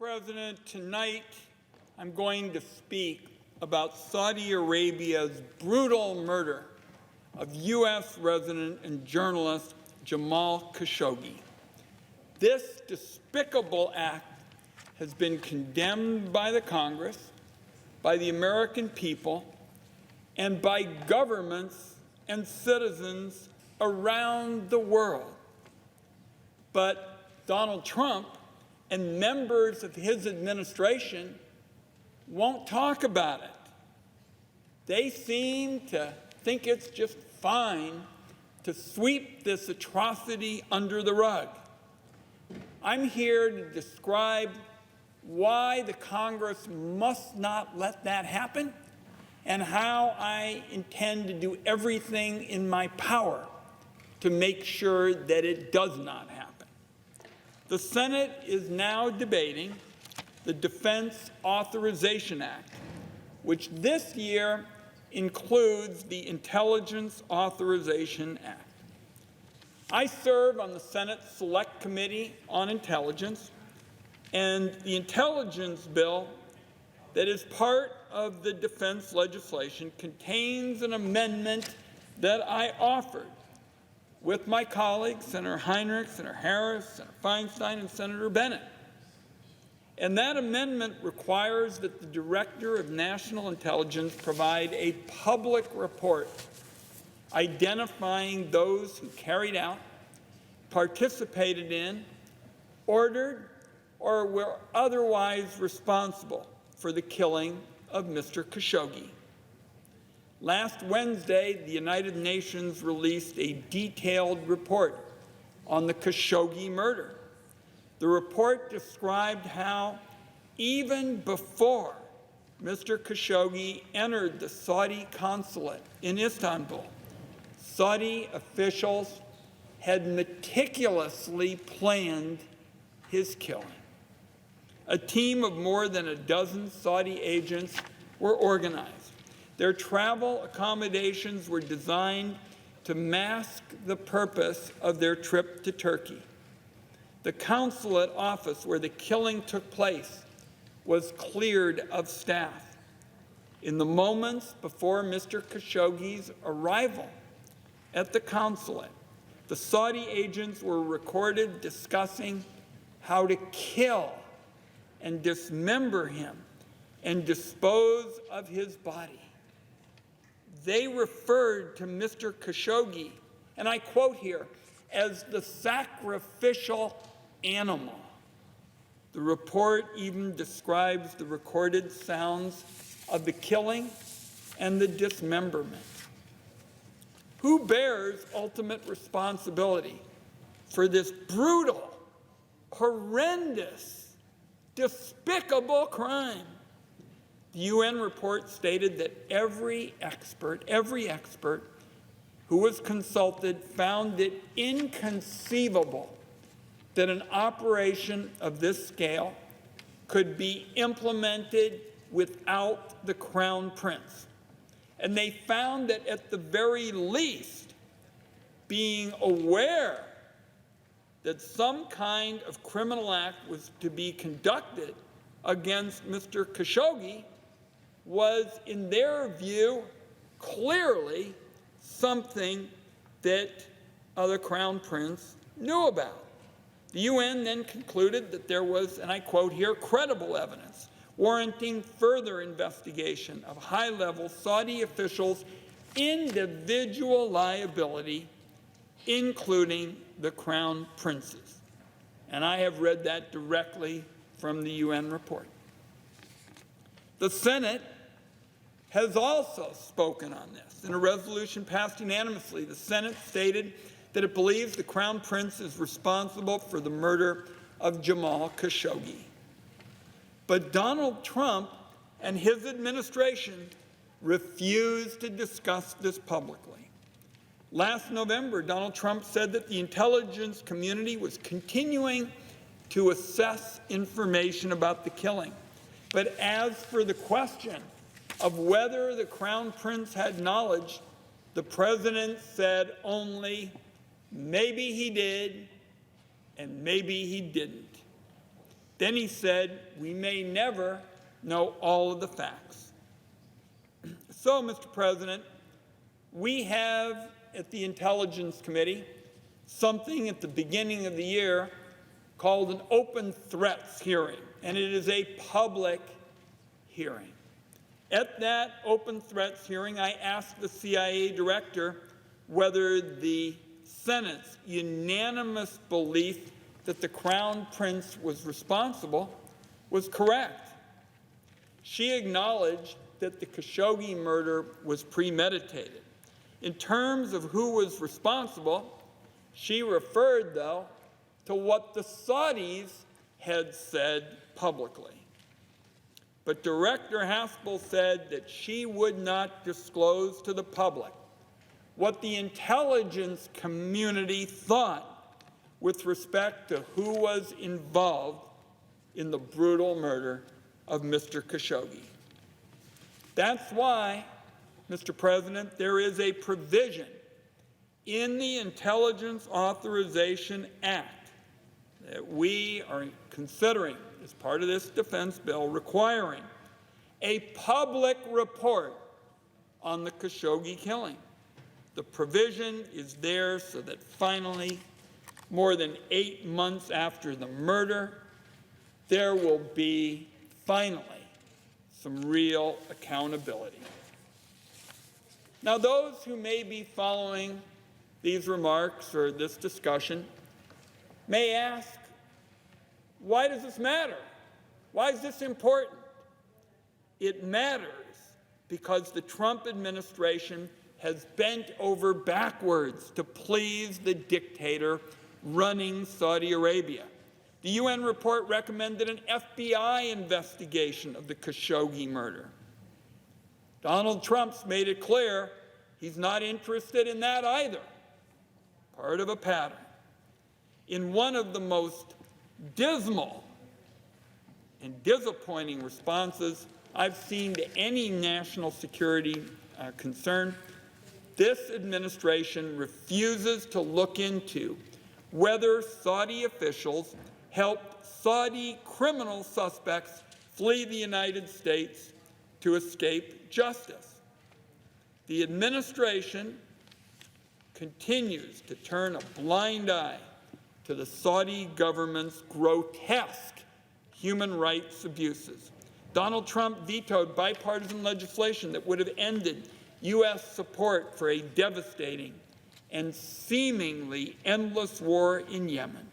President, tonight I'm going to speak about Saudi Arabia's brutal murder of U.S. resident and journalist Jamal Khashoggi. This despicable act has been condemned by the Congress, by the American people, and by governments and citizens around the world. But Donald Trump and members of his administration won't talk about it. They seem to think it's just fine to sweep this atrocity under the rug. I'm here to describe why the Congress must not let that happen and how I intend to do everything in my power to make sure that it does not happen. The Senate is now debating the Defense Authorization Act, which this year includes the Intelligence Authorization Act. I serve on the Senate Select Committee on Intelligence, and the intelligence bill that is part of the defense legislation contains an amendment that I offered with my colleagues, Senator Heinrich, Senator Harris, Senator Feinstein, and Senator Bennett. And that amendment requires that the Director of National Intelligence provide a public report identifying those who carried out, participated in, ordered, or were otherwise responsible for the killing of Mr. Khashoggi. Last Wednesday, the United Nations released a detailed report on the Khashoggi murder. The report described how, even before Mr. Khashoggi entered the Saudi consulate in Istanbul, Saudi officials had meticulously planned his killing. A team of more than a dozen Saudi agents were organized. Their travel accommodations were designed to mask the purpose of their trip to Turkey. The consulate office where the killing took place was cleared of staff. In the moments before Mr. Khashoggi's arrival at the consulate, the Saudi agents were recorded discussing how to kill and dismember him and dispose of his body. They referred to Mr. Khashoggi, and I quote here, as the sacrificial animal. The report even describes the recorded sounds of the killing and the dismemberment. Who bears ultimate responsibility for this brutal, horrendous, despicable crime? The UN report stated that every expert who was consulted found it inconceivable that an operation of this scale could be implemented without the Crown Prince. And they found that at the very least, being aware that some kind of criminal act was to be conducted against Mr. Khashoggi was, in their view, clearly something that the Crown Prince knew about. The UN then concluded that there was, and I quote here, credible evidence warranting further investigation of high-level Saudi officials' individual liability, including the Crown Prince's. And I have read that directly from the UN report. The Senate has also spoken on this. In a resolution passed unanimously, the Senate stated that it believes the Crown Prince is responsible for the murder of Jamal Khashoggi. But Donald Trump and his administration refused to discuss this publicly. Last November, Donald Trump said that the intelligence community was continuing to assess information about the killing. But as for the question of whether the Crown Prince had knowledge, the president said only, maybe he did, and maybe he didn't. Then he said, we may never know all of the facts. So, Mr. President, we have at the Intelligence Committee something at the beginning of the year called an open threats hearing, and it is a public hearing. At that open threats hearing, I asked the CIA director whether the Senate's unanimous belief that the Crown Prince was responsible was correct. She acknowledged that the Khashoggi murder was premeditated. In terms of who was responsible, she referred, though, to what the Saudis had said publicly. But Director Haspel said that she would not disclose to the public what the intelligence community thought with respect to who was involved in the brutal murder of Mr. Khashoggi. That's why, Mr. President, there is a provision in the Intelligence Authorization Act that we are considering as part of this defense bill requiring a public report on the Khashoggi killing. The provision is there so that finally, more than 8 months after the murder, there will be finally some real accountability. Now, those who may be following these remarks or this discussion may ask, why does this matter? Why is this important? It matters because the Trump administration has bent over backwards to please the dictator running Saudi Arabia. The UN report recommended an FBI investigation of the Khashoggi murder. Donald Trump's made it clear he's not interested in that either. Part of a pattern. In one of the most dismal and disappointing responses I've seen to any national security concern, this administration refuses to look into whether Saudi officials helped Saudi criminal suspects flee the United States to escape justice. The administration continues to turn a blind eye to the Saudi government's grotesque human rights abuses. Donald Trump vetoed bipartisan legislation that would have ended U.S. support for a devastating and seemingly endless war in Yemen.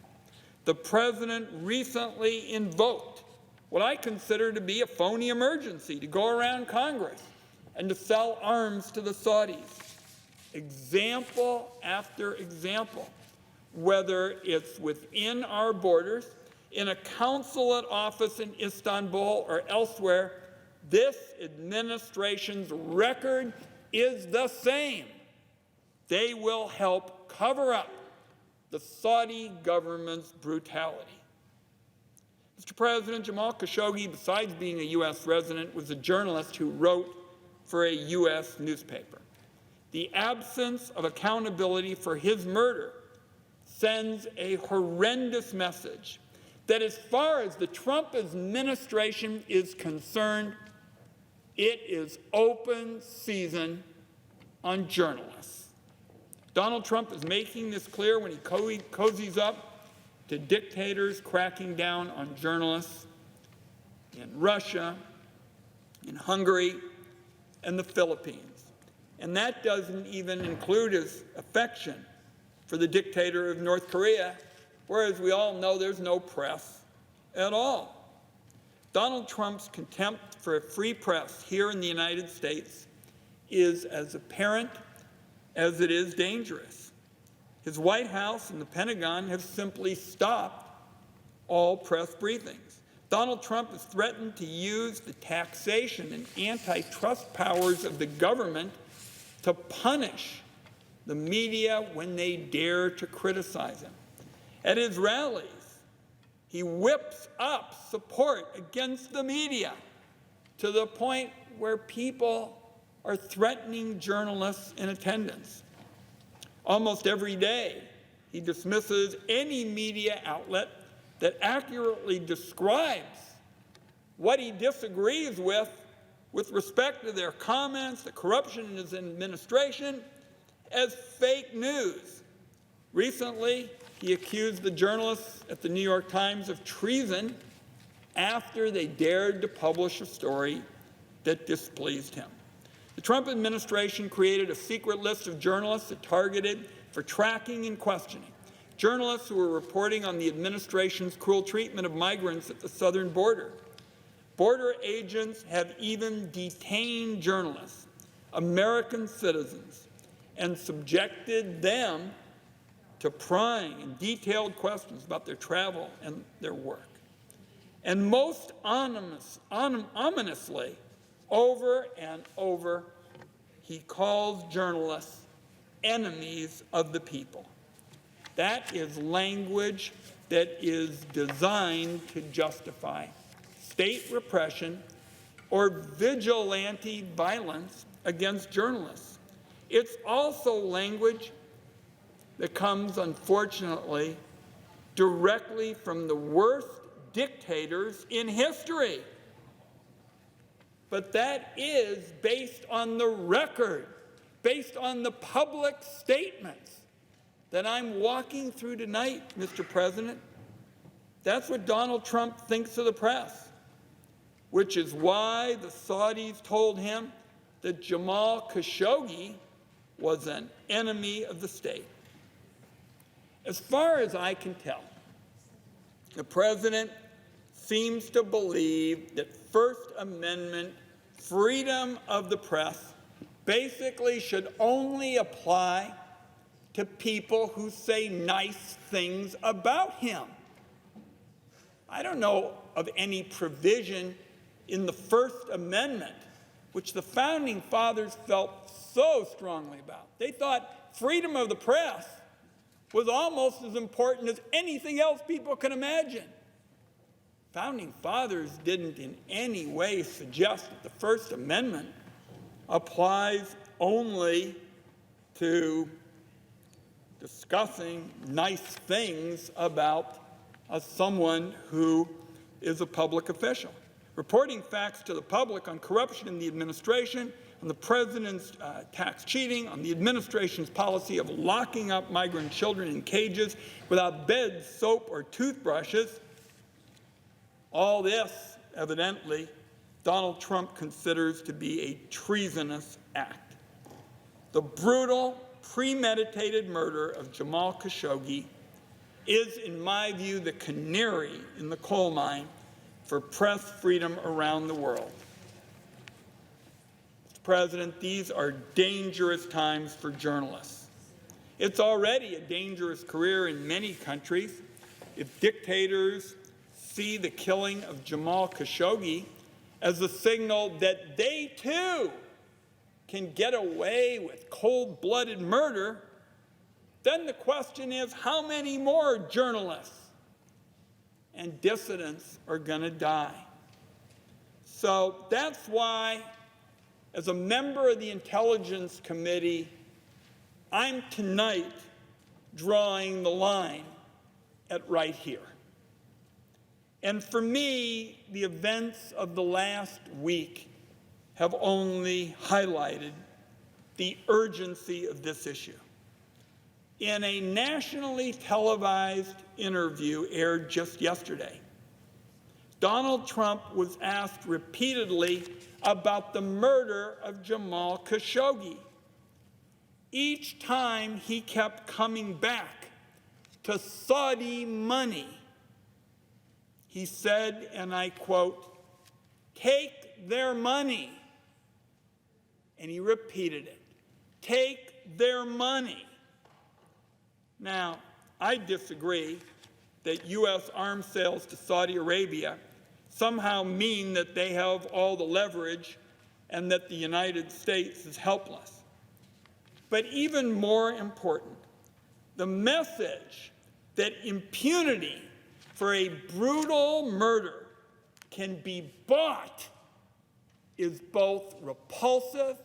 The president recently invoked what I consider to be a phony emergency to go around Congress and to sell arms to the Saudis. Example after example, whether it's within our borders, in a consulate office in Istanbul or elsewhere, this administration's record is the same. They will help cover up the Saudi government's brutality. Mr. President, Jamal Khashoggi, besides being a U.S. resident, was a journalist who wrote for a U.S. newspaper. The absence of accountability for his murder sends a horrendous message that as far as the Trump administration is concerned, it is open season on journalists. Donald Trump is making this clear when he cozies up to dictators cracking down on journalists in Russia, in Hungary, and the Philippines. And that doesn't even include his affection for the dictator of North Korea, whereas we all know there's no press at all. Donald Trump's contempt for a free press here in the United States is as apparent as it is dangerous. His White House and the Pentagon have simply stopped all press briefings. Donald Trump has threatened to use the taxation and antitrust powers of the government to punish the media when they dare to criticize him. At his rallies, he whips up support against the media to the point where people are threatening journalists in attendance. Almost every day, he dismisses any media outlet that accurately describes what he disagrees with respect to their comments, the corruption in his administration, as fake news. Recently, he accused the journalists at the New York Times of treason after they dared to publish a story that displeased him. The Trump administration created a secret list of journalists it targeted for tracking and questioning. Journalists who were reporting on the administration's cruel treatment of migrants at the southern border. Border agents have even detained journalists, American citizens, and subjected them to prying and detailed questions about their travel and their work. And most ominously, over and over, he calls journalists enemies of the people. That is language that is designed to justify state repression or vigilante violence against journalists. It's also language that comes, unfortunately, directly from the worst dictators in history. But that is based on the record, based on the public statements that I'm walking through tonight, Mr. President. That's what Donald Trump thinks of the press, which is why the Saudis told him that Jamal Khashoggi was an enemy of the state. As far as I can tell, the president seems to believe that First Amendment freedom of the press basically should only apply to people who say nice things about him. I don't know of any provision in the First Amendment which the Founding Fathers felt so strongly about. They thought freedom of the press was almost as important as anything else people can imagine. Founding Fathers didn't in any way suggest that the First Amendment applies only to discussing nice things about someone who is a public official. Reporting facts to the public on corruption in the administration, on the president's tax cheating, on the administration's policy of locking up migrant children in cages without beds, soap, or toothbrushes. All this, evidently, Donald Trump considers to be a treasonous act. The brutal, premeditated murder of Jamal Khashoggi is, in my view, the canary in the coal mine for press freedom around the world. Mr. President, these are dangerous times for journalists. It's already a dangerous career in many countries. If dictators see the killing of Jamal Khashoggi as a signal that they too can get away with cold-blooded murder, then the question is, how many more journalists and dissidents are going to die? So that's why, as a member of the Intelligence Committee, I'm tonight drawing the line at right here. And for me, the events of the last week have only highlighted the urgency of this issue. In a nationally televised interview aired just yesterday, Donald Trump was asked repeatedly about the murder of Jamal Khashoggi. Each time he kept coming back to Saudi money. He said, and I quote, "Take their money." And he repeated it, "Take their money." Now, I disagree that U.S. arms sales to Saudi Arabia somehow mean that they have all the leverage and that the United States is helpless. But even more important, the message that impunity for a brutal murder can be bought is both repulsive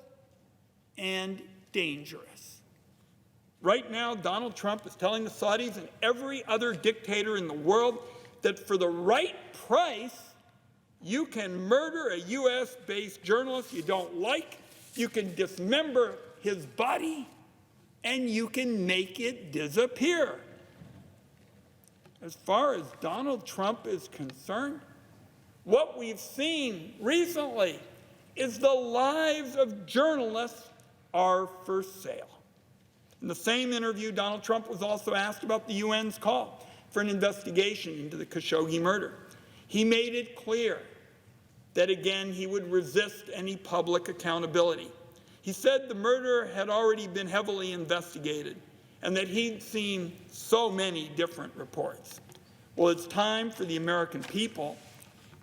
and dangerous. Right now, Donald Trump is telling the Saudis and every other dictator in the world that for the right price, you can murder a U.S.-based journalist you don't like, you can dismember his body, and you can make it disappear. As far as Donald Trump is concerned, what we've seen recently is the lives of journalists are for sale. In the same interview, Donald Trump was also asked about the UN's call for an investigation into the Khashoggi murder. He made it clear that, again, he would resist any public accountability. He said the murder had already been heavily investigated and that he'd seen so many different reports. Well, it's time for the American people,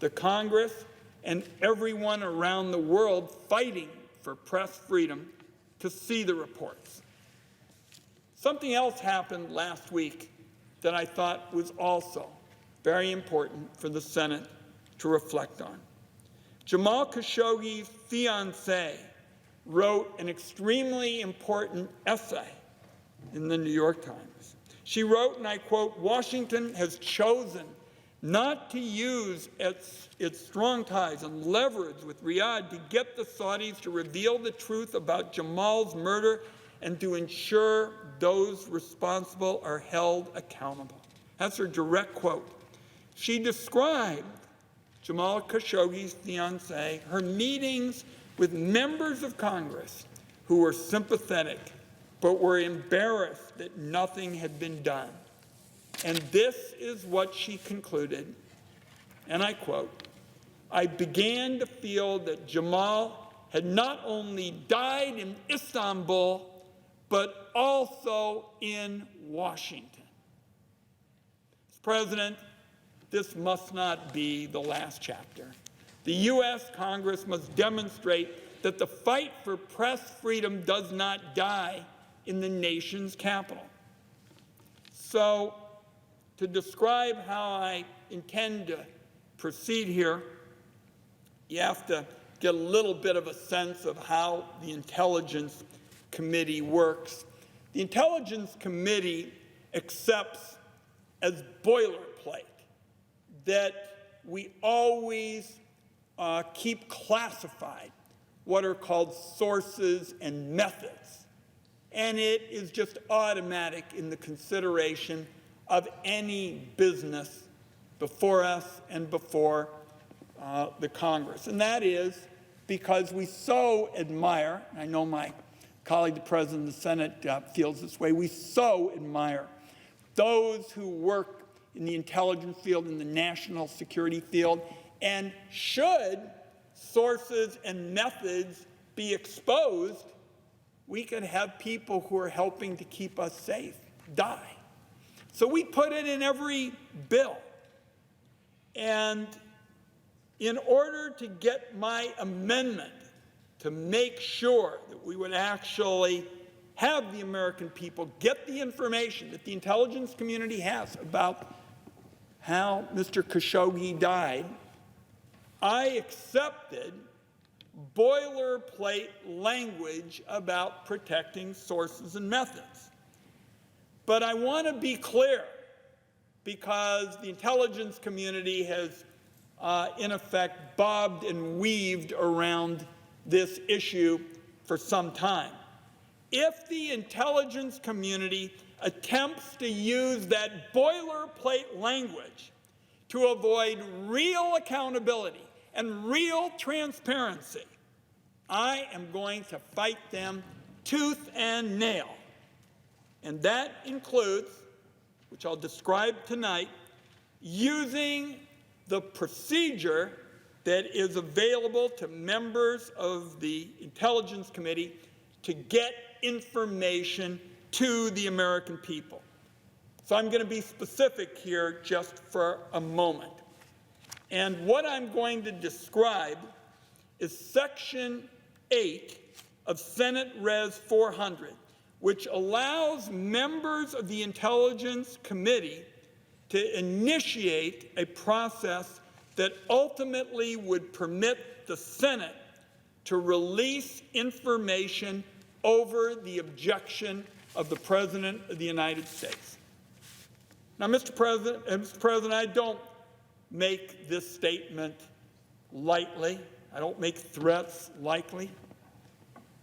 the Congress, and everyone around the world fighting for press freedom to see the reports. Something else happened last week that I thought was also very important for the Senate to reflect on. Jamal Khashoggi's fiancée wrote an extremely important essay in the New York Times. She wrote, and I quote, "Washington has chosen not to use its strong ties and leverage with Riyadh to get the Saudis to reveal the truth about Jamal's murder and to ensure those responsible are held accountable." That's her direct quote. She described Jamal Khashoggi's fiancée, her meetings with members of Congress who were sympathetic but were embarrassed that nothing had been done. And this is what she concluded, and I quote, "I began to feel that Jamal had not only died in Istanbul, but also in Washington." Mr. President, this must not be the last chapter. The U.S. Congress must demonstrate that the fight for press freedom does not die in the nation's capital. So, to describe how I intend to proceed here, you have to get a little bit of a sense of how the Intelligence Committee works. The Intelligence Committee accepts as boilerplate that we always keep classified what are called sources and methods. And it is just automatic in the consideration of any business before us and before the Congress. And that is because we so admire, I know my colleague, the President of the Senate, feels this way, we so admire those who work in the intelligence field, in the national security field, and should sources and methods be exposed, we could have people who are helping to keep us safe die. So we put it in every bill. And in order to get my amendment to make sure that we would actually have the American people get the information that the intelligence community has about how Mr. Khashoggi died, I accepted boilerplate language about protecting sources and methods. But I want to be clear, because the intelligence community has, in effect, bobbed and weaved around this issue for some time. If the intelligence community attempts to use that boilerplate language to avoid real accountability and real transparency, I am going to fight them tooth and nail. And that includes, which I'll describe tonight, using the procedure that is available to members of the Intelligence Committee to get information to the American people. So I'm going to be specific here just for a moment. And what I'm going to describe is Section 8 of Senate Res 400, which allows members of the Intelligence Committee to initiate a process that ultimately would permit the Senate to release information over the objection of the President of the United States. Now, Mr. President, I don't make this statement lightly. I don't make threats lightly.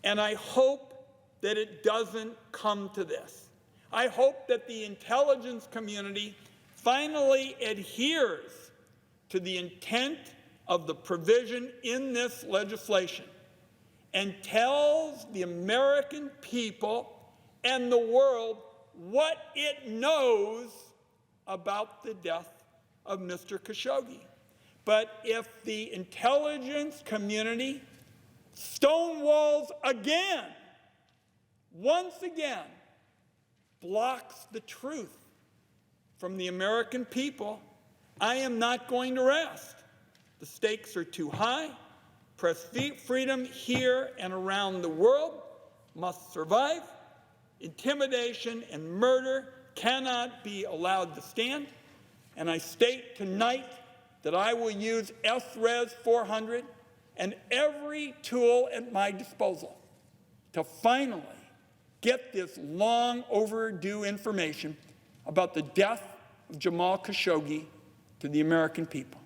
And I hope that it doesn't come to this. I hope that the intelligence community finally adheres to the intent of the provision in this legislation and tells the American people and the world what it knows about the death of Mr. Khashoggi. But if the intelligence community stonewalls again, once again, blocks the truth from the American people, I am not going to rest. The stakes are too high. Press freedom here and around the world must survive. Intimidation and murder cannot be allowed to stand. And I state tonight that I will use SRES 400 and every tool at my disposal to finally get this long overdue information about the death of Jamal Khashoggi to the American people.